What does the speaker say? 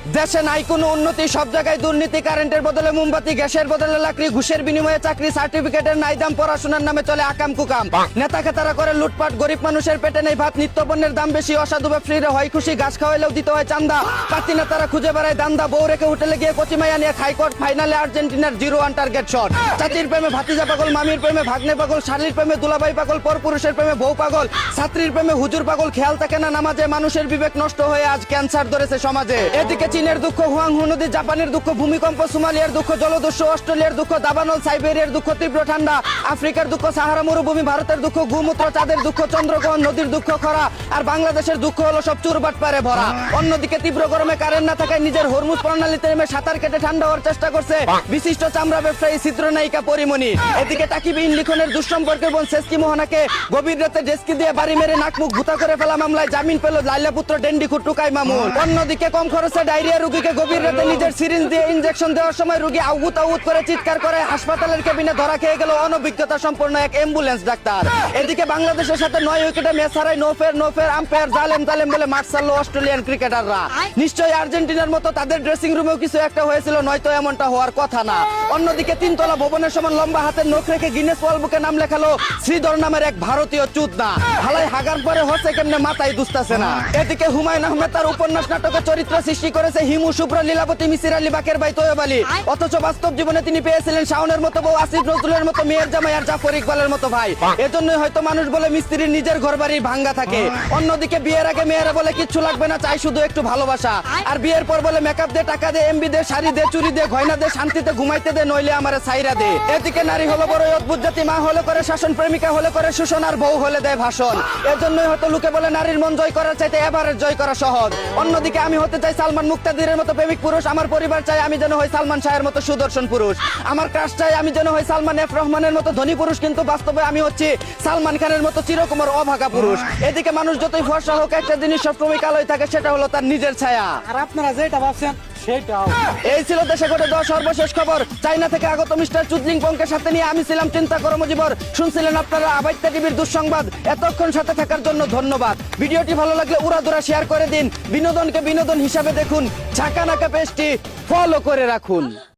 দেশে নাই কোনো উন্নতি, সব জায়গায় দুর্নীতি, কারেন্টের বদলে মোমবাতি, গ্যাসের বদলে লাকড়ি, ঘুষের বিনিময়ে চাকরি, সার্টিফিকেটের নাই দাম, পড়াশোনার নামে চলে আকাম কুকাম, নেতা খেতারা করে লুটপাট, গরিব মানুষের পেটে নেই ভাত, নিত্য পণ্যের দাম বেশি, অসাধু ব্যবসায়ীরা হয় খুশি, ঘাস খাওয়াইলেও দিতে হয় চান্দা, পাতি নেতারা খুঁজে বেড়ায় দান্দা, বউ রেখে হোটেলে গিয়ে কচিমাইয়া নিয়ে হাইকোর্ট ফাইনালে আর্জেন্টিনার 0-1 টার্গেট শট, চাচির প্রেমে ভাতিজা পাগল, মামির প্রেমে ভাগ্নে পাগল, শালীর প্রেমে দুলাভাই পাগল, পরপুরুষের প্রেমে বউ পাগল, ছাত্রীর প্রেমে হুজুর পাগল, খেয়াল থাকে না নামাজে, মানুষের বিবেক নষ্ট হয়ে আজ ক্যান্সার ধরেছে সমাজে। এদিকে চীনের দুঃখ হুয়াংহু নদী, জাপানের দুঃখ ভূমিকম্প, সোমালিয়ার দুঃখ জলদস্যু, অস্ট্রেলিয়ার দুঃখ দাবানল, সাইবেরিয়ার দুঃখ তীব্র ঠান্ডা, আফ্রিকার দুঃখ সাহারা মরুভূমি, ভারতের দুঃখ গোমূত্র, চাঁদের দুঃখ চন্দ্রগ্রহণ, নদীর দুঃখ খরা, আর বাংলাদেশের দুঃখ হলো সব চুরবাট পারে ভরা। অন্যদিকে তীব্র গরমে কারেন্ট না থাকায় নিজের হরমুজ প্রণালীতে নেমে সাঁতার কেটে ঠান্ডা হওয়ার চেষ্টা করছে বিশিষ্ট চামড়া ব্যবসায়ী চিত্রনায়িকা পরিমণি। এদিকে তাকিবিহীন লিখনের দুঃসম্পর্কের বোন সেস্কি মোহনাকে গভীর রাতে ডেস্কি দিয়ে বাড়ি মেরে নাকমুখ ভুতা করে ফেলা মামলায় জামিন পেল লাইলা পুত্র ডেন্ডি খুট্টুকাই মামুন। অন্যদিকে কম খরচে ডায়রিয়া রোগীকে গভীর রাতে নিজের সিরিঞ্জ দিয়ে ইনজেকশন দেওয়ার সময় রোগী আউত আউত করে চিৎকার করে হাসপাতালের কেবিনে ধরা খেয়ে গেল অনভিজ্ঞতা সম্পন্ন এক অ্যাম্বুলেন্স ডাক্তার। এদিকে বাংলাদেশের সাথে 9 উইকেটে ম্যাচ হারায় নো ফের আম্পায়ার জালেম বলে মাঠ ছাড়লো অস্ট্রেলিয়ান ক্রিকেটাররা। নিশ্চয়ই আর্জেন্টিনার মতো তাদের ড্রেসিং রুমেও কিছু একটা হয়েছিল, নয়তো এমনটা হওয়ার কথা না। অন্যদিকে 3 তলা ভবনের সমান লম্বা হাতের নখ রেখে গিনেস ওয়ার্ল্ড বুকে নাম লেখালো শ্রীধর নামের এক ভারতীয় চুদনা। হালাই হাগার পরে হচ্ছে কেমনে মাথায় দুস্তাছে না। এদিকে হুমায়ুন আহমেদ তার উপন্যাস নাটকে চরিত্র সৃষ্টি করেছে হিমু, শুভ্র, লীলাবতী, মিসির আলী, বাকের ভাই, তৈয়ব আলী। অথচ বাস্তব জীবনে তিনি পেয়েছিলেন শাওনের মতো বউ, আসিফ নজরুলের মতো মেয়ের জামাই, আর জাফর ইকবালের মতো ভাই। এজন্যই হয়তো মানুষ বলে মিস্ত্রির নিজের ঘর বাড়ি ভাঙ্গা থাকে। অন্যদিকে বিয়ের আগে মেয়েরা বলে কিচ্ছু লাগবে না, চাই শুধু একটু ভালোবাসা, আর বিয়ের পর বলে মেকআপ দে, টাকা দে, এমবি দে, শাড়ি দে, চুরি দে, গয়না দে, শান্তিতে ঘুমাইতে দে, নইলে আমারে ছাইরা দে। এদিকে নারী হলো বড় অদ্ভুত জাতি, মা হলে করে শাসন, প্রেমিকা হলে করে শোষণ, আর বউ হলে দেয় ভাষণ। এজন্যই হয়তো লোকে বলে নারীর মন জয় করার চাইতে এভারেজ জয় করা সহজ। অন্যদিকে আমি হতে চাই সালমান মুক্তাদিরের মতো প্রেমিক পুরুষ, আমার পরিবার চাই আমি যেন হই সালমান শাহের মতো সুদর্শন পুরুষ, আমার ক্রাশ চাই আমি যেন হই সালমান এফ রহমানের মতো ধনী পুরুষ, কিন্তু বাস্তবে আমি হচ্ছি সালমান খানের মতো চিরকুমার অভাগা পুরুষ। এদিকে মানুষ যতই ফর্সা হোক, একটা জিনিস সবসময় কালোই থাকে, সেটা হলো তার নিজের ছায়া। আর আপনারা যেটা ভাবছেন সেটাও। এই ছিল দেশে ঘটে যাওয়া সর্বশেষ খবর। চাইনা থেকে আগত মিস্টার চুদলিং পংকে সাথে নিয়ে আমি ছিলাম চিন্তা করো মুজিবর। শুনছিলেন আপনারা আবাইত্যা টিভির দুঃসংবাদ। এতক্ষণ সাথে থাকার জন্য ধন্যবাদ। ভিডিওটি ভালো লাগলে উড়াদুরা শেয়ার করে দিন। বিনোদনকে বিনোদন হিসাবে দেখুন। ঝাঁকা নাকা পেজটি ফলো করে রাখুন।